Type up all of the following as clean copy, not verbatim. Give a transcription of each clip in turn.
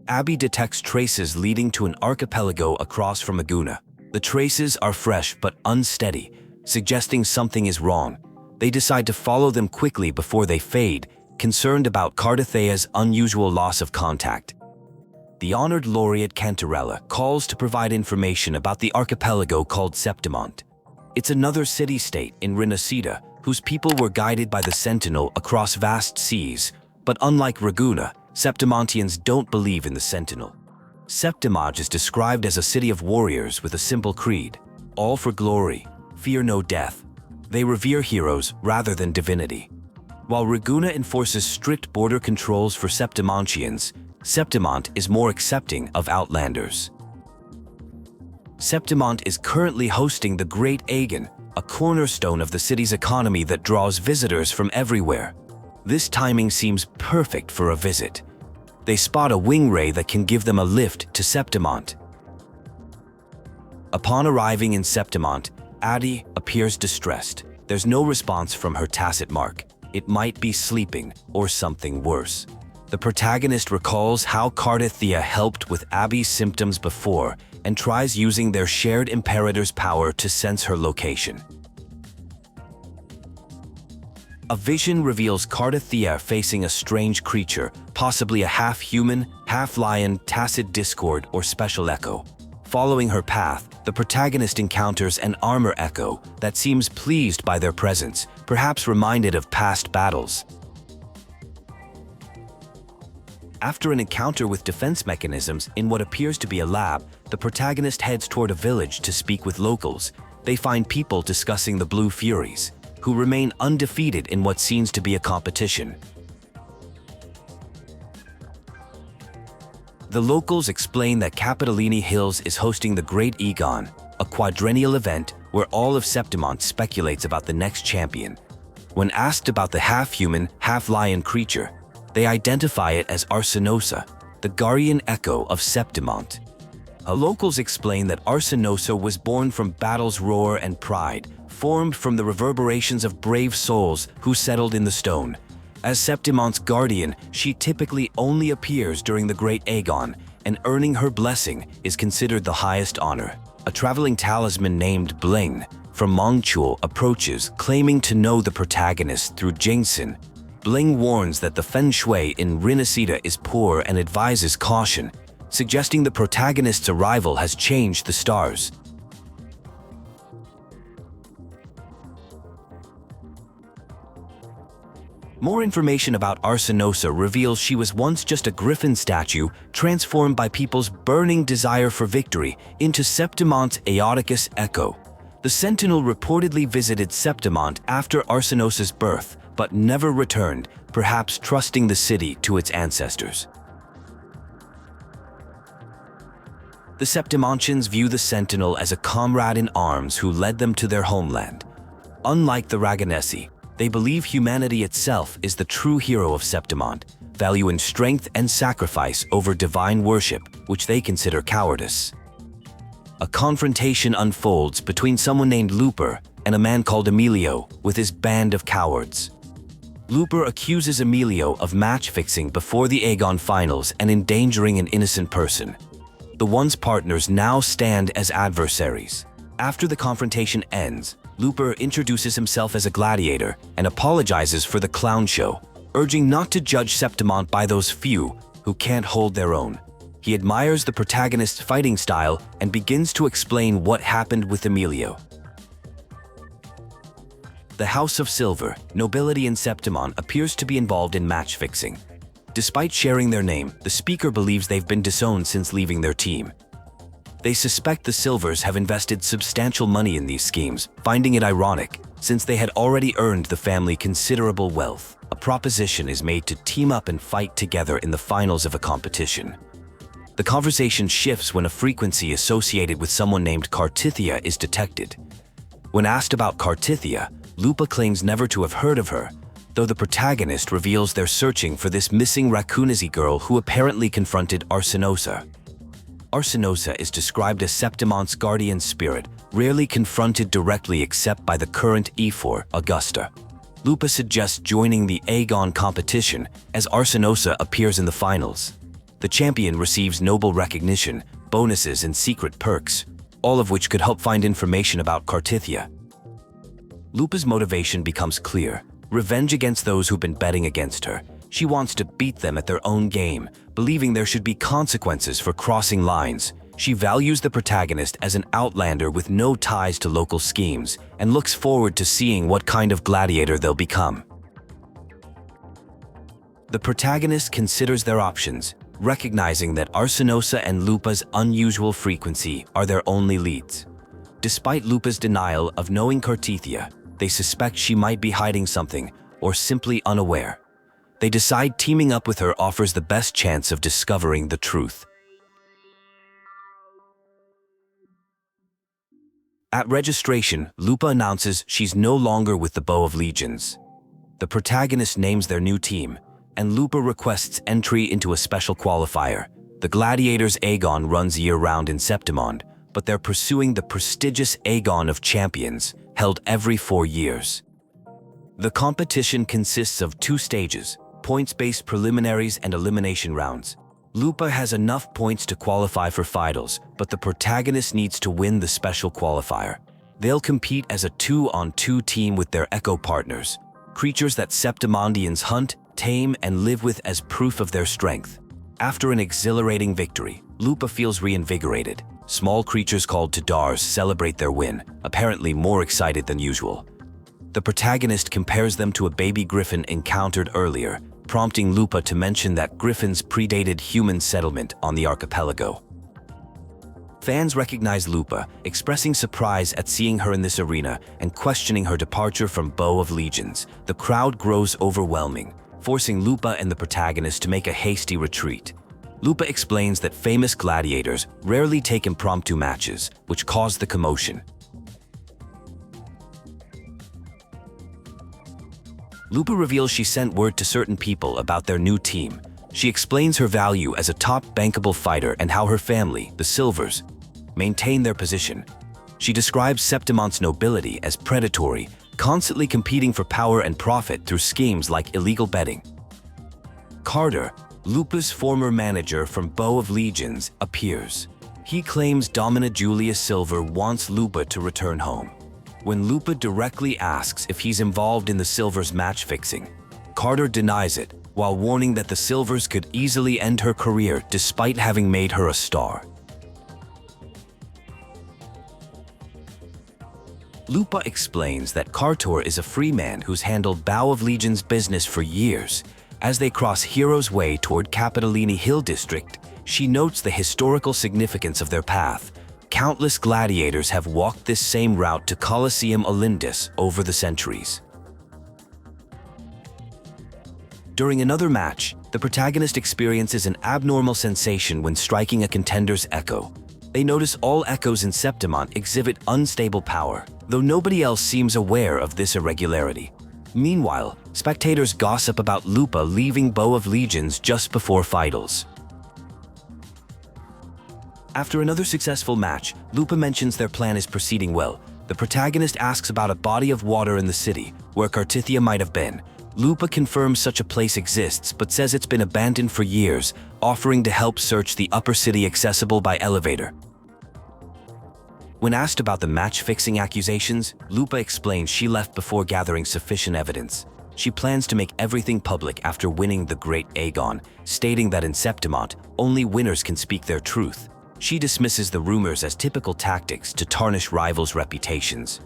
Abby detects traces leading to an archipelago across from Aguna. The traces are fresh but unsteady, suggesting something is wrong. They decide to follow them quickly before they fade, concerned about Cardathia's unusual loss of contact. The honored Laureate Cantarella calls to provide information about the archipelago called Septimont. It's another city-state in Rinasida, whose people were guided by the Sentinel across vast seas, but unlike Raguna, Septimontians don't believe in the Sentinel. Septimont is described as a city of warriors with a simple creed: all for glory, fear no death. They revere heroes rather than divinity. While Raguna enforces strict border controls for Septimontians, Septimont is more accepting of outlanders. Septimont is currently hosting the Great Agon, a cornerstone of the city's economy that draws visitors from everywhere. This timing seems perfect for a visit. They spot a wing ray that can give them a lift to Septimont. Upon arriving in Septimont, Addie appears distressed. There's no response from her tacit mark. It might be sleeping or something worse. The protagonist recalls how Cartithia helped with Abby's symptoms before and tries using their shared imperator's power to sense her location. A vision reveals Cardathea facing a strange creature, possibly a half-human, half-lion, tacit discord, or special echo. Following her path, the protagonist encounters an armor echo that seems pleased by their presence, perhaps reminded of past battles. After an encounter with defense mechanisms in what appears to be a lab, the protagonist heads toward a village to speak with locals. They find people discussing the Blue Furies, who remain undefeated in what seems to be a competition. The locals explain that Capitolini Hills is hosting the Great Agon, a quadrennial event where all of Septimont speculates about the next champion. When asked about the half-human, half-lion creature, they identify it as Arsanosa, the guardian echo of Septimont. Locals explain that Arsanosa was born from battle's roar and pride, formed from the reverberations of brave souls who settled in the stone. As Septimont's guardian, she typically only appears during the Great Agon, and earning her blessing is considered the highest honor. A traveling talisman named Bling from Mongchul approaches, claiming to know the protagonist through Jingsen. Bling warns that the feng shui in Rinasida is poor and advises caution, suggesting the protagonist's arrival has changed the stars. More information about Arsanosa reveals she was once just a griffin statue transformed by people's burning desire for victory into Septimont's Aeoticus echo. The Sentinel reportedly visited Septimont after Arsanosa's birth, but never returned, perhaps trusting the city to its ancestors. The Septimontians view the Sentinel as a comrade in arms who led them to their homeland. Unlike the Raganesi, they believe humanity itself is the true hero of Septimont, valuing strength and sacrifice over divine worship, which they consider cowardice. A confrontation unfolds between someone named Luper and a man called Emilio with his band of cowards. Luper accuses Emilio of match-fixing before the Agon finals and endangering an innocent person. The once partners now stand as adversaries. After the confrontation ends, Luper introduces himself as a gladiator and apologizes for the clown show, urging not to judge Septimont by those few who can't hold their own. He admires the protagonist's fighting style and begins to explain what happened with Emilio. The House of Silver, nobility in Septimont, appears to be involved in match-fixing. Despite sharing their name, the speaker believes they've been disowned since leaving their team. They suspect the Silvers have invested substantial money in these schemes, finding it ironic, since they had already earned the family considerable wealth. A proposition is made to team up and fight together in the finals of a competition. The conversation shifts when a frequency associated with someone named Cartithia is detected. When asked about Cartithia, Lupa claims never to have heard of her, though the protagonist reveals they're searching for this missing Raccoonese girl who apparently confronted Arsanosa. Arsanosa is described as Septimont's guardian spirit, rarely confronted directly except by the current E4, Augusta. Lupa suggests joining the Agon competition as Arsanosa appears in the finals. The champion receives noble recognition, bonuses, and secret perks, all of which could help find information about Cartithia. Lupa's motivation becomes clear: revenge against those who've been betting against her. She wants to beat them at their own game, believing there should be consequences for crossing lines. She values the protagonist as an outlander with no ties to local schemes, and looks forward to seeing what kind of gladiator they'll become. The protagonist considers their options, recognizing that Arsanosa and Lupa's unusual frequency are their only leads. Despite Lupa's denial of knowing Cartithia, they suspect she might be hiding something or simply unaware. They decide teaming up with her offers the best chance of discovering the truth. At registration, Lupa announces she's no longer with the Bow of Legions. The protagonist names their new team, and Lupa requests entry into a special qualifier. The Gladiators' Agon runs year-round in Septimont, but they're pursuing the prestigious Agon of Champions, held every 4 years. The competition consists of 2 stages: points-based preliminaries and elimination rounds. Lupa has enough points to qualify for finals, but the protagonist needs to win the special qualifier. They'll compete as a 2-on-2 team with their echo partners, creatures that Septimondians hunt, tame, and live with as proof of their strength. After an exhilarating victory, Lupa feels reinvigorated. Small creatures called Tidars celebrate their win, apparently more excited than usual. The protagonist compares them to a baby griffin encountered earlier, prompting Lupa to mention that griffins predated human settlement on the archipelago. Fans recognize Lupa, expressing surprise at seeing her in this arena and questioning her departure from Bow of Legions. The crowd grows overwhelming, forcing Lupa and the protagonist to make a hasty retreat. Lupa explains that famous gladiators rarely take impromptu matches, which cause the commotion. Lupa reveals she sent word to certain people about their new team. She explains her value as a top bankable fighter and how her family, the Silvers, maintain their position. She describes Septimont's nobility as predatory, constantly competing for power and profit through schemes like illegal betting. Carter, Lupa's former manager from Bow of Legions, appears. He claims Domina Julius Silver wants Lupa to return home. When Lupa directly asks if he's involved in the Silvers' match fixing, Carter denies it, while warning that the Silvers could easily end her career despite having made her a star. Lupa explains that Carter is a free man who's handled Bow of Legion's business for years. As they cross Hero's Way toward Capitolini Hill District, she notes the historical significance of their path. Countless gladiators have walked this same route to Colosseum Olindus over the centuries. During another match, the protagonist experiences an abnormal sensation when striking a contender's echo. They notice all echoes in Septimont exhibit unstable power, though nobody else seems aware of this irregularity. Meanwhile, spectators gossip about Lupa leaving Bow of Legions just before finals. After another successful match, Lupa mentions their plan is proceeding well. The protagonist asks about a body of water in the city, where Cartithia might have been. Lupa confirms such a place exists, but says it's been abandoned for years, offering to help search the upper city accessible by elevator. When asked about the match-fixing accusations, Lupa explains she left before gathering sufficient evidence. She plans to make everything public after winning the Great Agon, stating that in Septimont, only winners can speak their truth. She dismisses the rumors as typical tactics to tarnish rivals' reputations.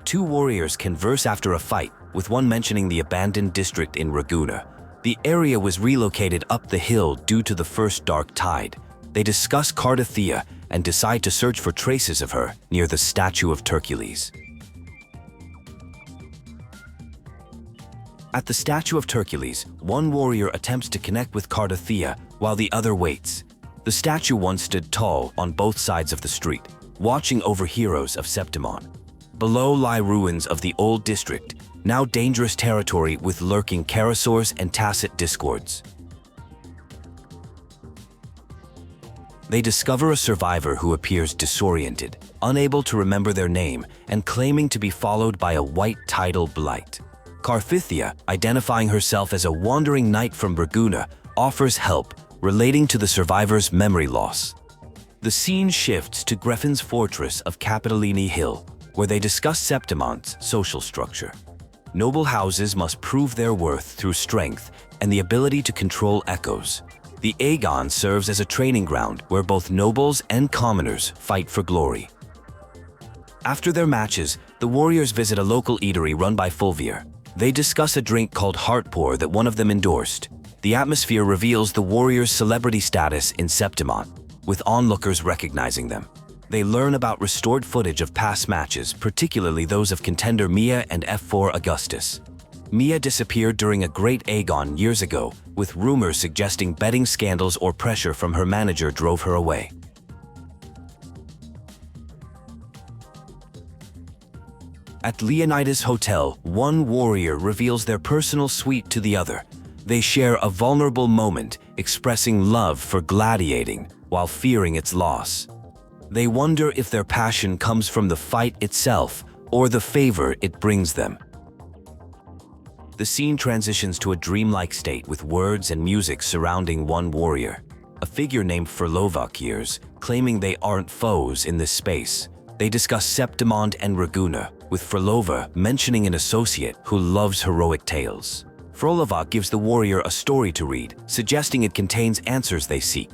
2 warriors converse after a fight, with one mentioning the abandoned district in Ragusa. The area was relocated up the hill due to the first dark tide. They discuss Cardathea and decide to search for traces of her near the statue of Hercules. At the statue of Hercules, one warrior attempts to connect with Cardathea while the other waits. The statue once stood tall on both sides of the street, watching over heroes of Septimont. Below lie ruins of the old district, now dangerous territory with lurking Carosaurs and tacit discords. They discover a survivor who appears disoriented, unable to remember their name, and claiming to be followed by a white tidal blight. Cartithia, identifying herself as a wandering knight from Burguna, offers help, relating to the survivor's memory loss. The scene shifts to Griffin's fortress of Capitolini Hill, where they discuss Septimont's social structure. Noble houses must prove their worth through strength and the ability to control echoes. The Agon serves as a training ground where both nobles and commoners fight for glory. After their matches, the warriors visit a local eatery run by Fulvier. They discuss a drink called Heartpour that one of them endorsed. The atmosphere reveals the warriors' celebrity status in Septimont, with onlookers recognizing them. They learn about restored footage of past matches, particularly those of contender Mia and F4 Augustus. Mia disappeared during a Great Agon years ago, with rumors suggesting betting scandals or pressure from her manager drove her away. At Leonidas Hotel, one warrior reveals their personal suite to the other. They share a vulnerable moment, expressing love for gladiating while fearing its loss. They wonder if their passion comes from the fight itself or the favor it brings them. The scene transitions to a dreamlike state with words and music surrounding one warrior. A figure named Frolova appears, claiming they aren't foes in this space. They discuss Septimont and Raguna, with Frolova mentioning an associate who loves heroic tales. Frolova gives the warrior a story to read, suggesting it contains answers they seek.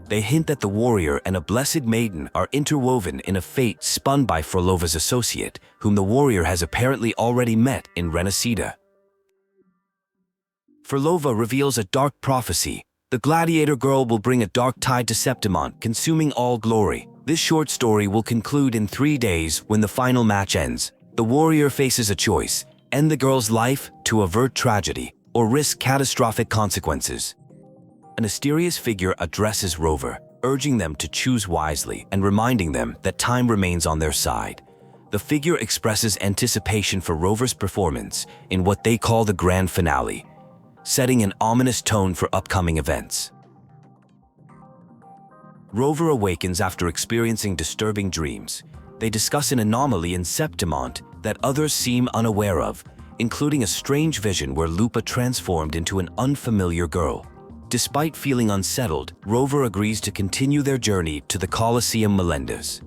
They hint that the warrior and a blessed maiden are interwoven in a fate spun by Frolova's associate, whom the warrior has apparently already met in Renacida. Frolova reveals a dark prophecy. The gladiator girl will bring a dark tide to Septimont, consuming all glory. This short story will conclude in 3 days when the final match ends. The warrior faces a choice: end the girl's life to avert tragedy, or risk catastrophic consequences. A mysterious figure addresses Rover, urging them to choose wisely and reminding them that time remains on their side. The figure expresses anticipation for Rover's performance in what they call the grand finale, setting an ominous tone for upcoming events. Rover awakens after experiencing disturbing dreams. They discuss an anomaly in Septimont that others seem unaware of, including a strange vision where Lupa transformed into an unfamiliar girl. Despite feeling unsettled, Rover agrees to continue their journey to the Colosseum Melendez.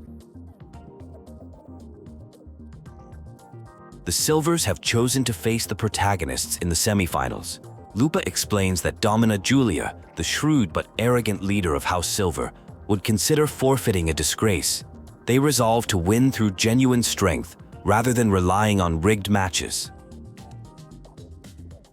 The Silvers have chosen to face the protagonists in the semifinals. Lupa explains that Domina Julia, the shrewd but arrogant leader of House Silver, would consider forfeiting a disgrace. They resolve to win through genuine strength rather than relying on rigged matches.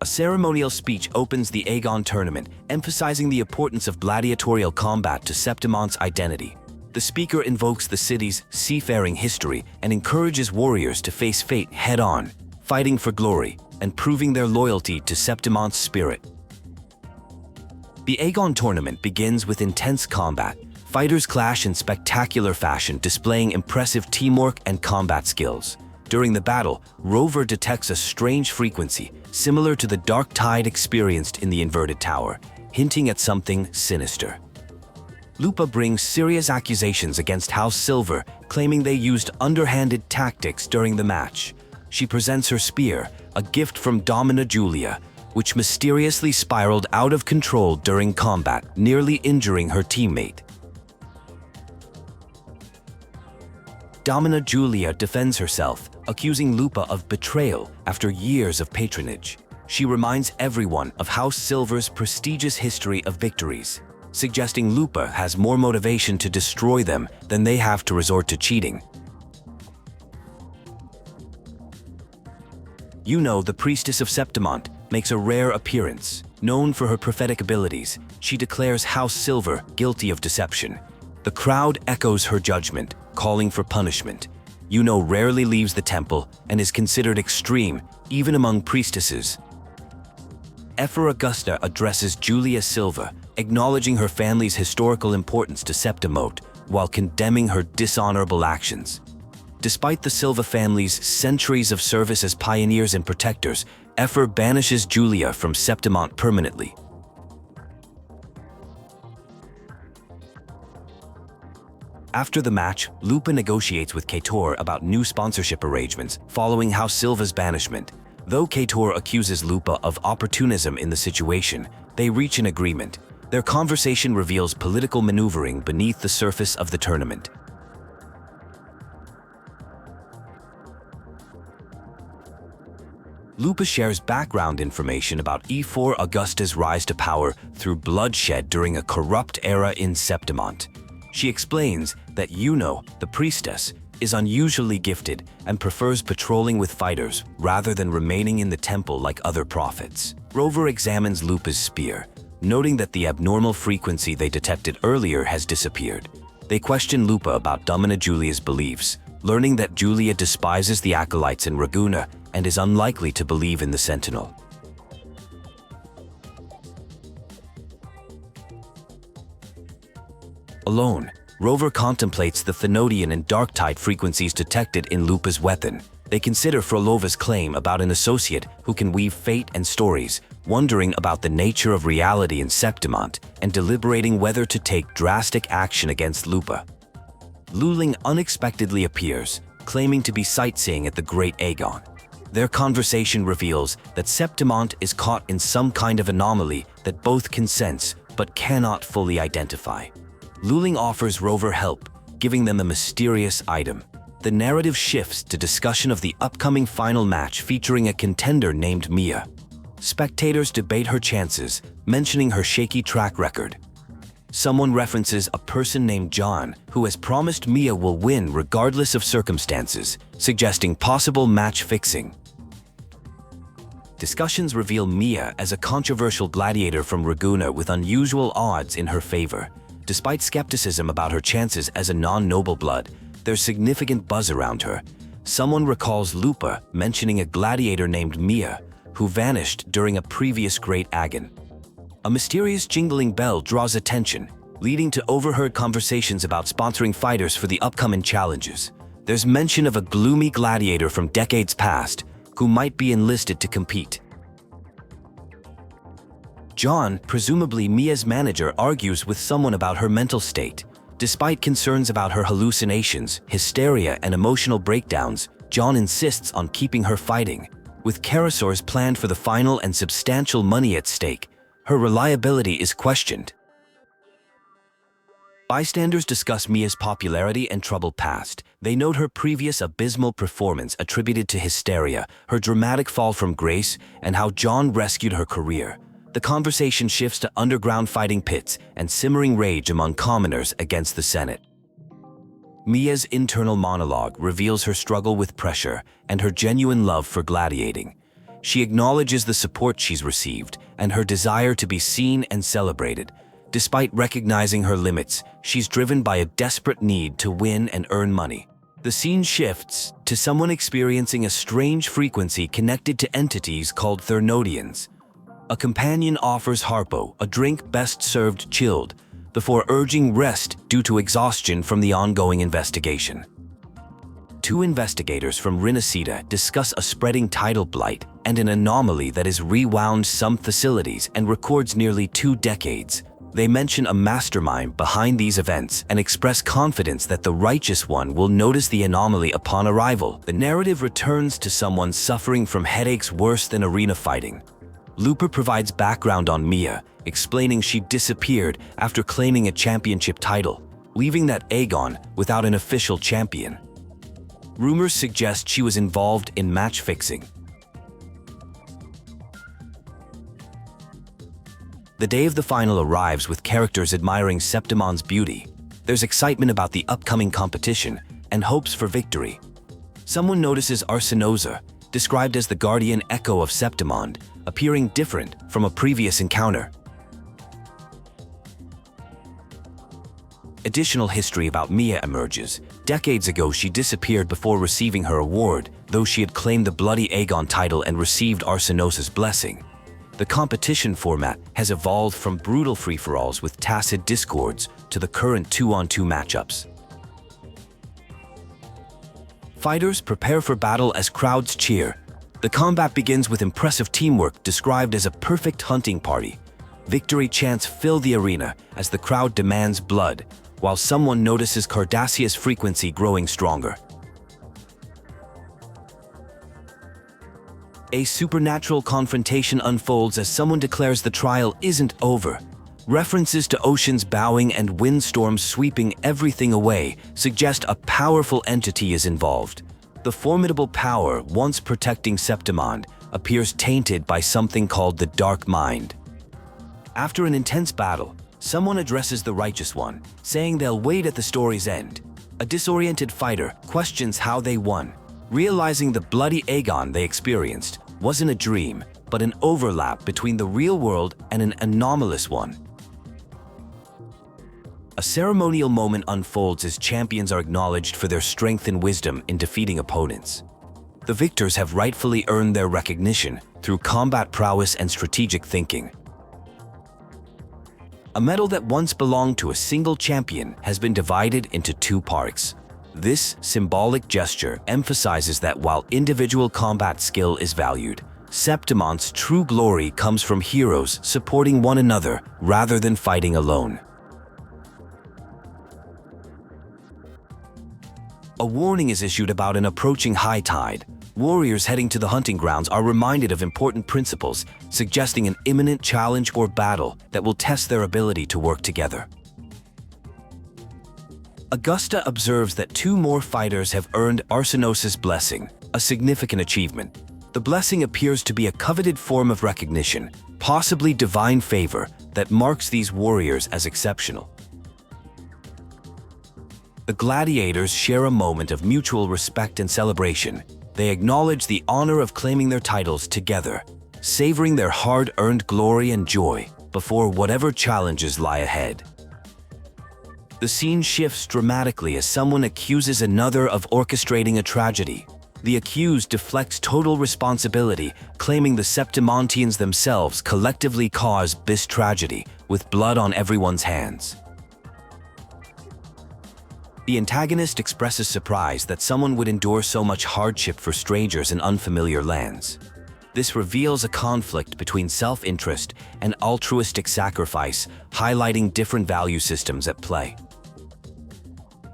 A ceremonial speech opens the Agon tournament, emphasizing the importance of gladiatorial combat to Septimont's identity. The speaker invokes the city's seafaring history and encourages warriors to face fate head-on, fighting for glory and proving their loyalty to Septimont's spirit. The Agon tournament begins with intense combat. Fighters clash in spectacular fashion, displaying impressive teamwork and combat skills. During the battle, Rover detects a strange frequency, similar to the dark tide experienced in the inverted tower, hinting at something sinister. Lupa brings serious accusations against House Silver, claiming they used underhanded tactics during the match. She presents her spear, a gift from Domina Julia, which mysteriously spiraled out of control during combat, nearly injuring her teammate. Domina Julia defends herself, accusing Lupa of betrayal after years of patronage. She reminds everyone of House Silver's prestigious history of victories, suggesting Lupa has more motivation to destroy them than they have to resort to cheating. The Priestess of Septimonde makes a rare appearance. Known for her prophetic abilities, she declares House Silver guilty of deception. The crowd echoes her judgment, calling for punishment. Rarely leaves the temple and is considered extreme, even among priestesses. F4 Augusta addresses Julia Silva, acknowledging her family's historical importance to Septimont while condemning her dishonorable actions. Despite the Silva family's centuries of service as pioneers and protectors, F4 banishes Julia from Septimont permanently. After the match, Lupa negotiates with Cator about new sponsorship arrangements following House Silva's banishment. Though Cator accuses Lupa of opportunism in the situation, they reach an agreement. Their conversation reveals political maneuvering beneath the surface of the tournament. Lupa shares background information about E4 Augusta's rise to power through bloodshed during a corrupt era in Septimont. She explains that Juno, the priestess, is unusually gifted and prefers patrolling with fighters rather than remaining in the temple like other prophets. Rover examines Lupa's spear, noting that the abnormal frequency they detected earlier has disappeared. They question Lupa about Domina Julia's beliefs, learning that Julia despises the acolytes in Ragusa and is unlikely to believe in the Sentinel. Alone, Rover contemplates the Thenodian and Darktide frequencies detected in Lupa's weapon. They consider Frolova's claim about an associate who can weave fate and stories, wondering about the nature of reality in Septimont and deliberating whether to take drastic action against Lupa. Luling unexpectedly appears, claiming to be sightseeing at the Great Agon. Their conversation reveals that Septimont is caught in some kind of anomaly that both can sense but cannot fully identify. Luling offers Rover help, giving them a mysterious item. The narrative shifts to discussion of the upcoming final match featuring a contender named Mia. Spectators debate her chances, mentioning her shaky track record. Someone references a person named John who has promised Mia will win regardless of circumstances, suggesting possible match fixing. Discussions reveal Mia as a controversial gladiator from Ragusa with unusual odds in her favor. Despite skepticism about her chances as a non-noble blood, there's significant buzz around her. Someone recalls Lupa mentioning a gladiator named Mia, who vanished during a previous Great Agon. A mysterious jingling bell draws attention, leading to overheard conversations about sponsoring fighters for the upcoming challenges. There's mention of a gloomy gladiator from decades past, who might be enlisted to compete. John, presumably Mia's manager, argues with someone about her mental state. Despite concerns about her hallucinations, hysteria, and emotional breakdowns, John insists on keeping her fighting. With Karasaurs planned for the final and substantial money at stake, her reliability is questioned. Bystanders discuss Mia's popularity and troubled past. They note her previous abysmal performance attributed to hysteria, her dramatic fall from grace, and how John rescued her career. The conversation shifts to underground fighting pits and simmering rage among commoners against the Senate. Mia's internal monologue reveals her struggle with pressure and her genuine love for gladiating. She acknowledges the support she's received and her desire to be seen and celebrated. Despite recognizing her limits, she's driven by a desperate need to win and earn money. The scene shifts to someone experiencing a strange frequency connected to entities called Thenodians. A companion offers Harpo a drink best served chilled, before urging rest due to exhaustion from the ongoing investigation. Two investigators from Rinasida discuss a spreading tidal blight and an anomaly that has rewound some facilities and records nearly 2 decades. They mention a mastermind behind these events and express confidence that the righteous one will notice the anomaly upon arrival. The narrative returns to someone suffering from headaches worse than arena fighting. Luper provides background on Mia, explaining she disappeared after claiming a championship title, leaving that Agon without an official champion. Rumors suggest she was involved in match fixing. The day of the final arrives with characters admiring Septimont's beauty. There's excitement about the upcoming competition and hopes for victory. Someone notices Arsanosa, described as the guardian echo of Septimonde, appearing different from a previous encounter. Additional history about Mia emerges. Decades ago, she disappeared before receiving her award, though she had claimed the Bloody Agon title and received Arsanosa's blessing. The competition format has evolved from brutal free-for-alls with tacit discords to the current 2-on-2 matchups. Fighters prepare for battle as crowds cheer. The combat begins with impressive teamwork described as a perfect hunting party. Victory chants fill the arena as the crowd demands blood, while someone notices Cardathia's frequency growing stronger. A supernatural confrontation unfolds as someone declares the trial isn't over. References to oceans bowing and windstorms sweeping everything away suggest a powerful entity is involved. The formidable power once protecting Septimont appears tainted by something called the Dark Mind. After an intense battle, someone addresses the Righteous One, saying they'll wait at the story's end. A disoriented fighter questions how they won, realizing the bloody Agon they experienced wasn't a dream, but an overlap between the real world and an anomalous one. A ceremonial moment unfolds as champions are acknowledged for their strength and wisdom in defeating opponents. The victors have rightfully earned their recognition through combat prowess and strategic thinking. A medal that once belonged to a single champion has been divided into two parts. This symbolic gesture emphasizes that while individual combat skill is valued, Septimont's true glory comes from heroes supporting one another rather than fighting alone. A warning is issued about an approaching high tide. Warriors heading to the hunting grounds are reminded of important principles, suggesting an imminent challenge or battle that will test their ability to work together. Augusta observes that two more fighters have earned Arsanosa's blessing, a significant achievement. The blessing appears to be a coveted form of recognition, possibly divine favor, that marks these warriors as exceptional. The gladiators share a moment of mutual respect and celebration. They acknowledge the honor of claiming their titles together, savoring their hard-earned glory and joy before whatever challenges lie ahead. The scene shifts dramatically as someone accuses another of orchestrating a tragedy. The accused deflects total responsibility, claiming the Septimontians themselves collectively caused this tragedy, with blood on everyone's hands. The antagonist expresses surprise that someone would endure so much hardship for strangers in unfamiliar lands. This reveals a conflict between self-interest and altruistic sacrifice, highlighting different value systems at play.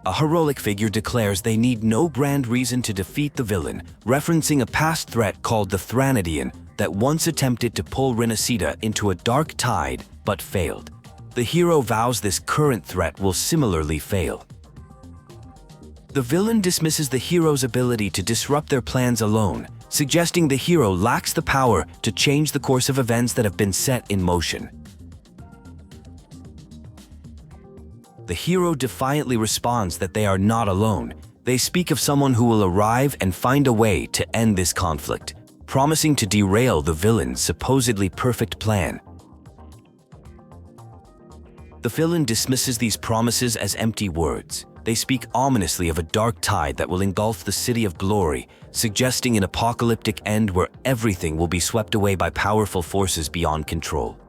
A heroic figure declares they need no grand reason to defeat the villain, referencing a past threat called the Thranadian that once attempted to pull Renacida into a dark tide but failed. The hero vows this current threat will similarly fail. The villain dismisses the hero's ability to disrupt their plans alone, suggesting the hero lacks the power to change the course of events that have been set in motion. The hero defiantly responds that they are not alone. They speak of someone who will arrive and find a way to end this conflict, promising to derail the villain's supposedly perfect plan. The villain dismisses these promises as empty words. They speak ominously of a dark tide that will engulf the city of glory, suggesting an apocalyptic end where everything will be swept away by powerful forces beyond control.